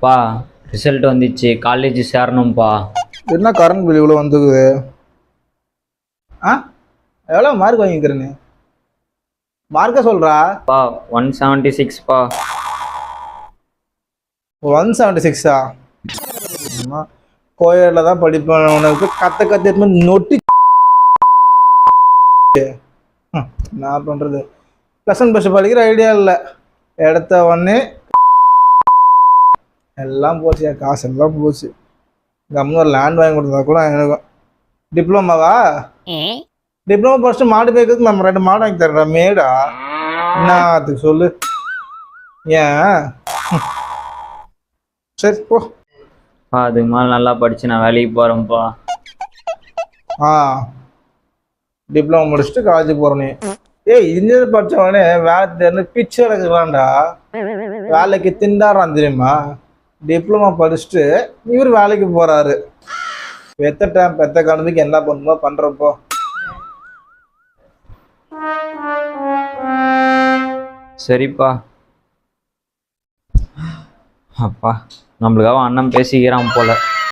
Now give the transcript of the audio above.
பா ரிசல்ட் வந்துச்சு, காலேஜ் சேரணும்ப்பா. என்ன கரண்ட் பில் இவ்வளோ வந்துக்குது? ஆ எவ்வளோ மார்க் வாங்கிக்கிறேன்னு மார்க்கை சொல்கிறா? பா 176பா. 176ஆ? கோயிலில் தான் படிப்பேன். உனக்கு கற்று நொட்டி நான் பண்ணுறது ப்ளஸ் ஒன் ப்ளஸ் படிக்கிற ஐடியா இல்லை. எடுத்த உடனே எல்லாம் போச்சு, என் காசு எல்லாம் போச்சு. கம்முன்னு ஒரு லேண்ட் வாங்கி கொடுத்தா கூட எனக்கும். டிப்ளமாவா? டிப்ளமா ஃபஸ்ட்டு மாடு பேக்கிறதுக்கு நம்ம 2 மாடு வாங்கி தர்றா மேடா. என்ன அதுக்கு சொல்லு. ஏன் சரி போ. பா அதுக்கு மேலே நல்லா படிச்சு நான் வேலைக்கு போகிறேன்ப்பா. ஆ டிப்ளமா முடிச்சுட்டு காலேஜுக்கு போகிற நீ? ஏய் இன்ஜினியர் படித்தவனே வேலை தேர்ந்து பிச்சை எடுக்கலாம்டா. வேலைக்கு திண்டாடுறான் தெரியுமா? டிப்ளமா படிச்சுட்டு இவர் வேலைக்கு போகிறாரு. பெத்த காலத்துக்கு என்ன பண்ணுமோ பண்ணுறப்போ. சரிப்பா. அப்பா நம்மளுக்காக அண்ணன் பேசிக்கிறான் போல.